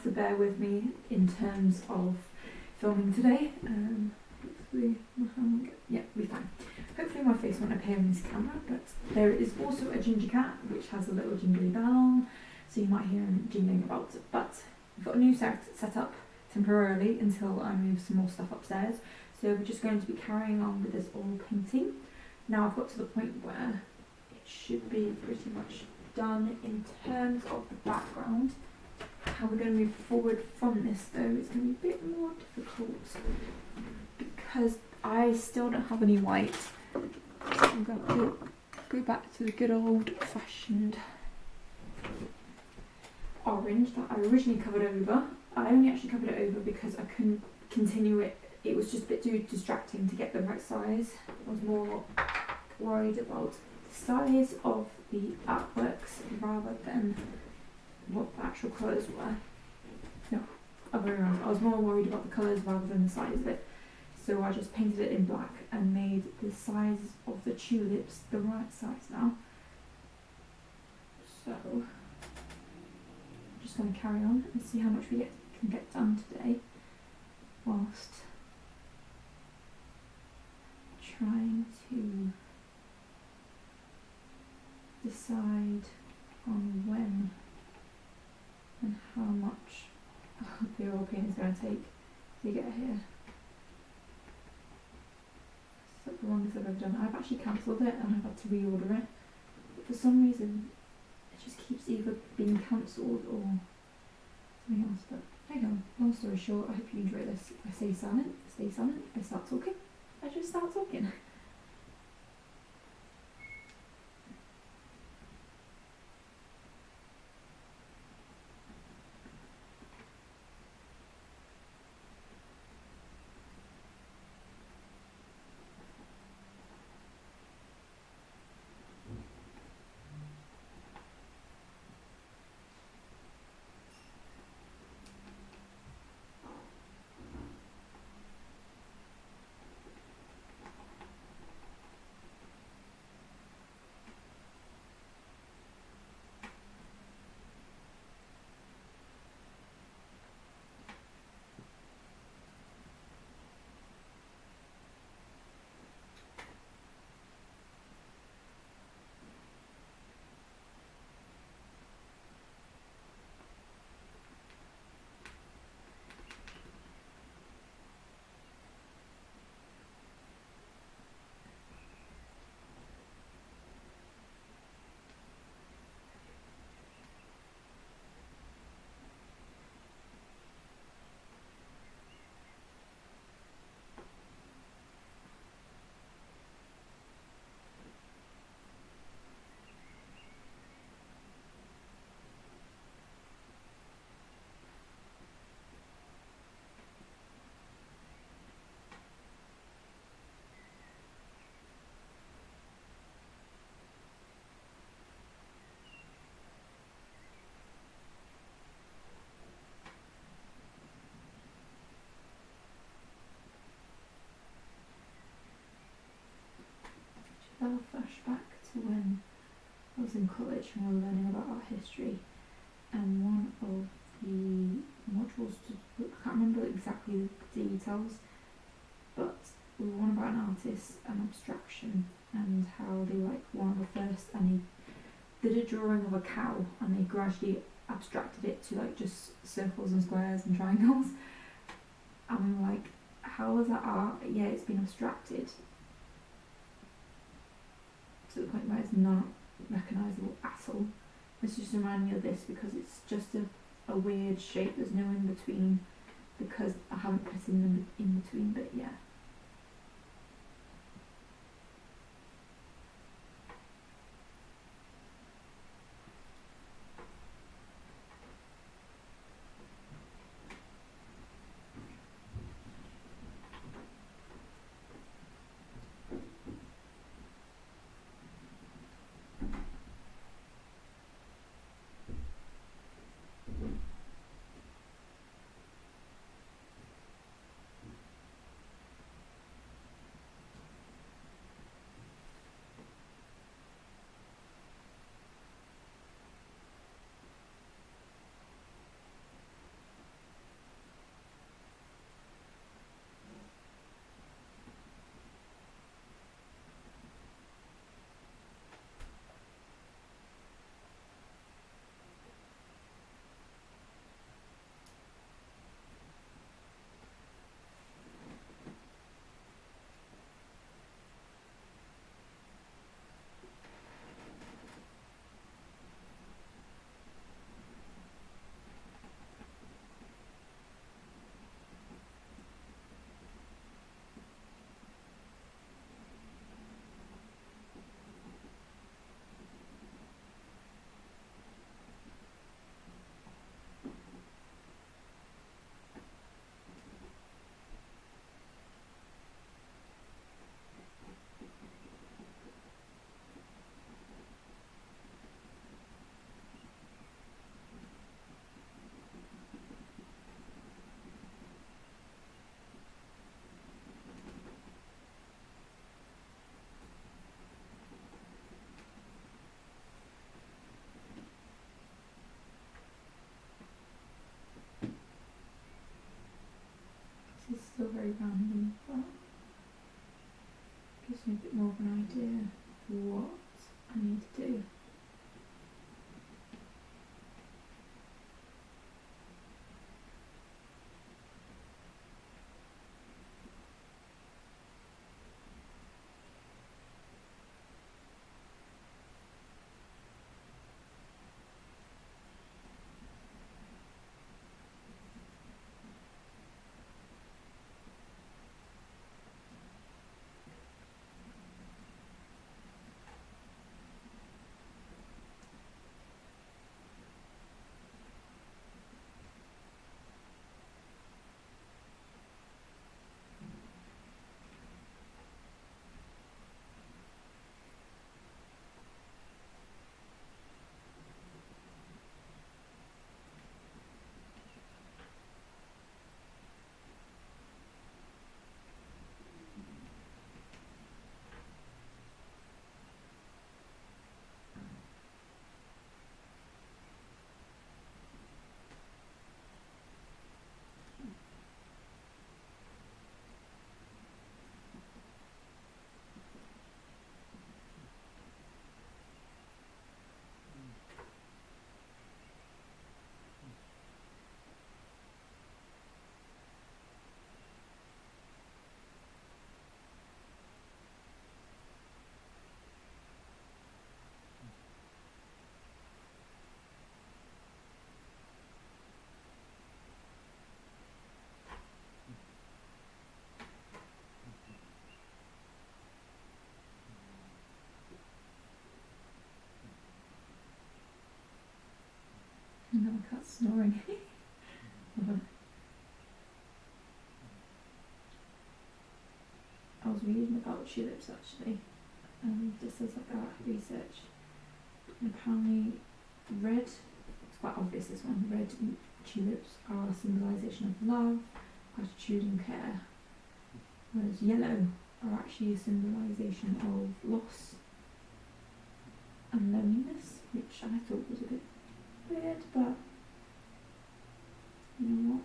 to bear with me in terms of filming today. Hopefully my hand will be fine. Hopefully my face won't appear in this camera, but there is also a ginger cat which has a little jingly bell on, so you might hear him jingling about. But we've got a new set up temporarily until I move some more stuff upstairs. So we're just going to be carrying on with this oil painting. Now I've got to the point where it should be pretty much done in terms of the background. How we're going to move forward from this though is going to be a bit more difficult because I still don't have any white. So I'm going to go back to the good old fashioned orange that I originally covered over. I only actually covered it over because I couldn't continue it. It was just a bit too distracting to get the right size. I was more worried about the size of the artworks rather than what the actual colours were. No, other way around. I was more worried about the colours rather than the size of it. So I just painted it in black and made the size of the tulips the right size now. So I'm just going to carry on and see how much we can get done today whilst trying to decide on when and how much the oil paint is going to take to get here. It's the longest I've ever done. I've actually cancelled it and I've had to reorder it, but for some reason it just keeps either being cancelled or something else. But there you go, long story short, I hope you enjoy this. If I stay silent, if I start talking, I just start talking. I'll flash back to when I was in college and we were learning about art history, and one of the modules, I can't remember exactly the details, but we were one about an artist and abstraction and how they were like one of the first, and they did a drawing of a cow and they gradually abstracted it to like just circles and squares and triangles, and we were like, how is that art? Yeah, it's been abstracted to the point where it's not recognisable at all. This just reminded me of this because it's just a weird shape. There's no in between because I haven't put in the in between bit yet. random, but gives me a bit more of an idea of what I need to do. No, my cat's snoring. I was reading about tulips actually, and this is like our research. And apparently, red, it's quite obvious this one, red tulips are a symbolisation of love, gratitude, and care, whereas yellow are actually a symbolisation of loss and loneliness, which I thought was a bit weird, but you know what?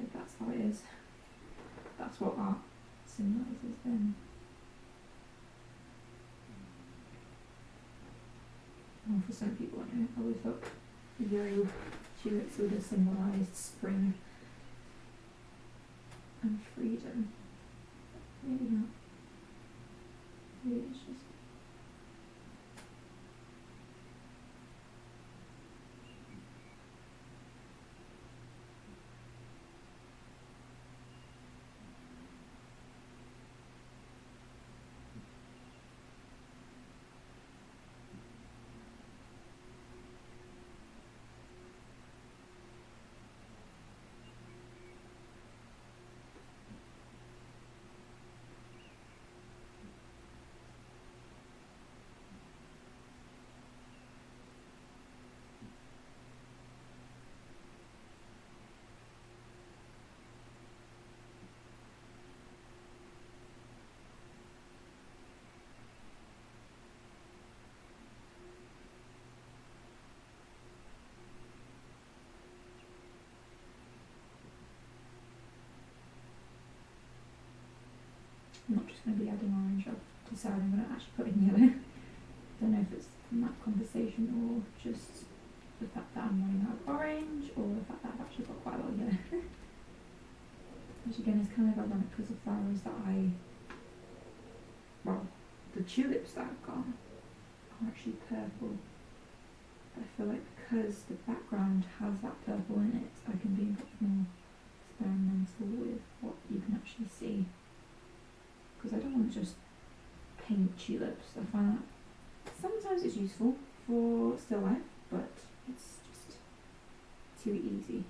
If that's how it is, that's what art symbolises then. Well, for some people, anyway, I always thought yellow tulips would have symbolised spring and freedom. Maybe not. Maybe it's just. I'm not just going to be adding orange, I've decided I'm going to actually put in yellow. Don't know if it's from that conversation or just the fact that I'm running out of orange, or the fact that I've actually got quite a lot of yellow. Which again is kind of ironic because the flowers that the tulips that I've got are actually purple. But I feel like because the background has that purple in it, I can be much more experimental with what you can actually see. Because I don't want to just paint tulips. I find that sometimes it's useful for still life, but it's just too easy.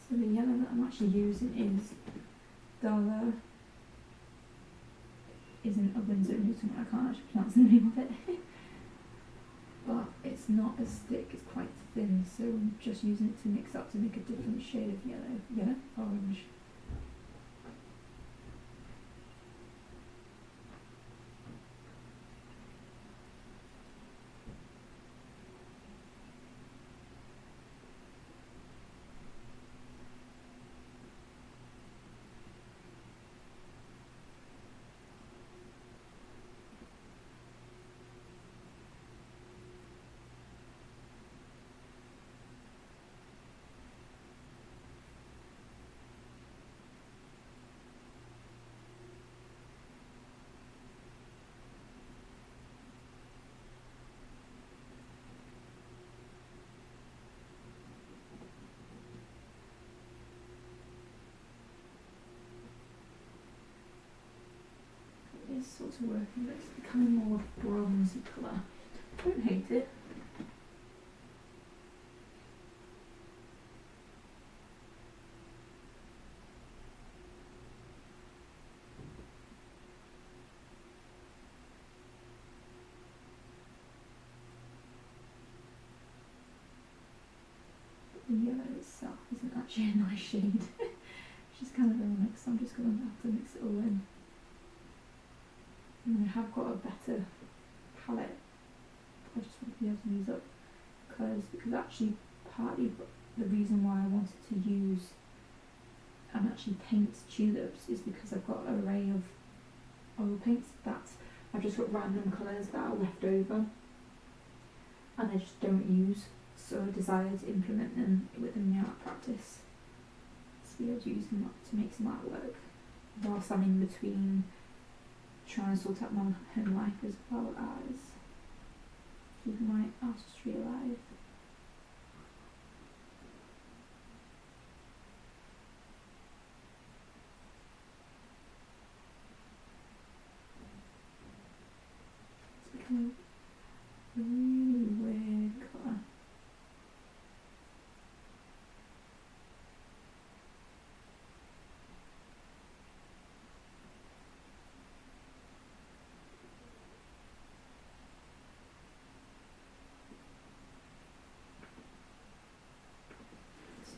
So the yellow that I'm actually using is Gala, isn't a Windsor Newton, I can't actually pronounce the name of it. But it's not as thick, it's quite thin, so I'm just using it to mix up to make a different shade of yellow, orange. It's sort of working, but it's becoming more bronzy colour. Don't hate it. The yellow itself isn't actually a nice shade, which is kind of ironic, so I'm just going to have to mix it all in. And I have got a better palette. I just want to be able to use up colours, because actually partly the reason why I wanted to use and actually paint tulips is because I've got an array of oil paints that I've just got random colours that are left over and I just don't use, so I decided to implement them within my art practice to be able to use them to make some artwork whilst I'm in between trying to sort out my home life as well as keeping my artistry alive. It's becoming a really weird colour.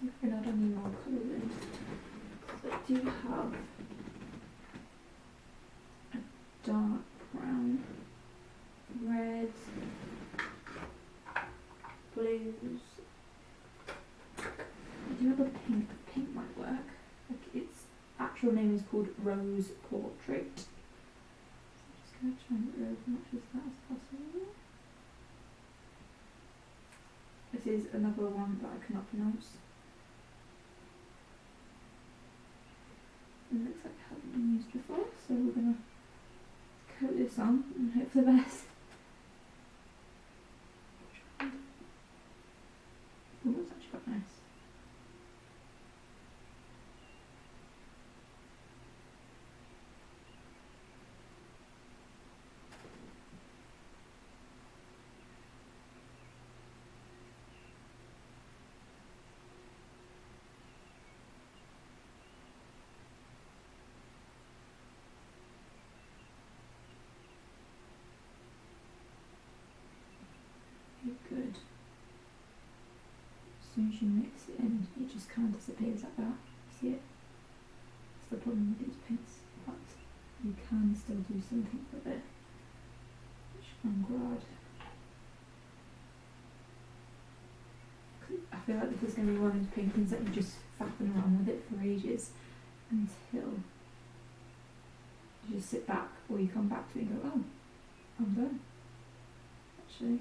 See if I can add any more colours in. So I do have a dark brown, reds, blues. I do have a pink. Pink might work. Like its actual name is called Rose Portrait. So I'm just going to try and get rid of as much of that as possible. This is another one that I cannot pronounce. It looks like it hasn't been used before, so we're going to coat this on and hope for the best. Oh, it's actually quite nice. soon as you mix it in, it just kind of disappears like that. See it? That's the problem with these paints, but you can still do something with it, which I'm glad. I feel like this is going to be one of those paintings that you just faffing around with it for ages until you just sit back, or you come back to it and go, oh, I'm done, actually.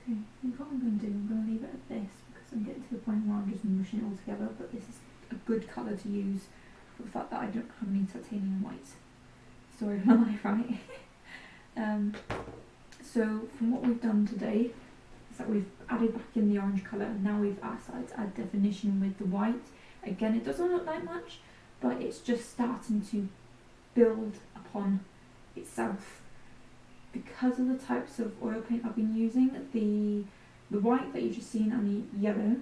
Okay, I think what I'm going to do, I'm going to leave it at this because I'm getting to the point where I'm just mushing it all together, but this is a good colour to use for the fact that I don't have any titanium white. Story of my life, right? So from what we've done today is that we've added back in the orange colour, and now we've started to add definition with the white. Again, it doesn't look like much, but it's just starting to build upon itself. Because of the types of oil paint I've been using, the white that you've just seen and the yellow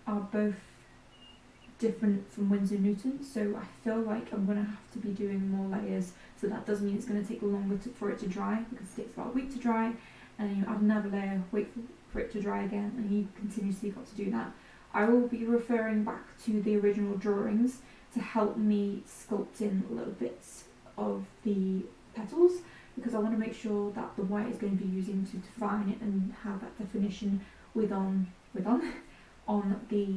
are both different from Winsor Newton, so I feel like I'm going to have to be doing more layers, so that does mean it's going to take longer for it to dry, because it takes about a week to dry, and then you add another layer, wait for it to dry again, and you continuously got to do that. I will be referring back to the original drawings to help me sculpt in little bits of the petals, because I want to make sure that the white is going to be using to define it and have that definition on the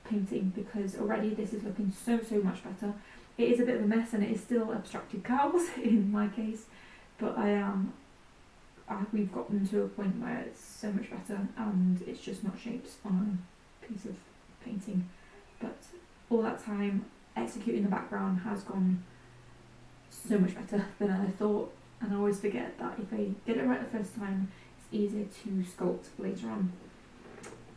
painting, because already this is looking so much better. It is a bit of a mess and it is still abstracted cows in my case, but we've gotten to a point where it's so much better and it's just not shapes on a piece of painting. But all that time executing the background has gone so much better than I thought. And I always forget that if I get it right the first time, it's easier to sculpt later on.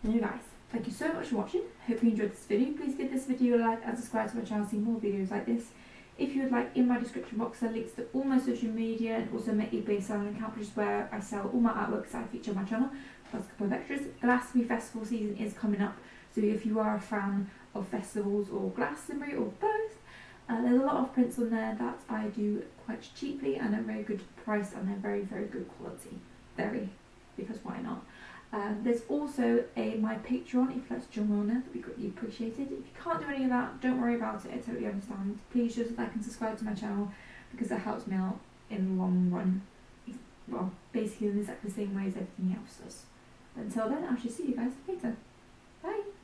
Anyway guys, thank you so much for watching. Hope you enjoyed this video. Please give this video a like and subscribe to my channel to see more videos like this. If you would like, in my description box there are links to all my social media and also my eBay selling account, which is where I sell all my artworks that I feature on my channel, plus a couple of extras. Glastonbury festival season is coming up, so if you are a fan of festivals or Glastonbury or both, there's a lot of prints on there that I do quite cheaply and at a very good price, and they're very good quality. Because why not? There's also my Patreon. If that's John Wilner, that'd be greatly appreciated. If you can't do any of that, don't worry about it, I totally understand. Please just like and subscribe to my channel because that helps me out in the long run. well, basically in exactly the same way as everything else does. But until then, I shall see you guys later. Bye!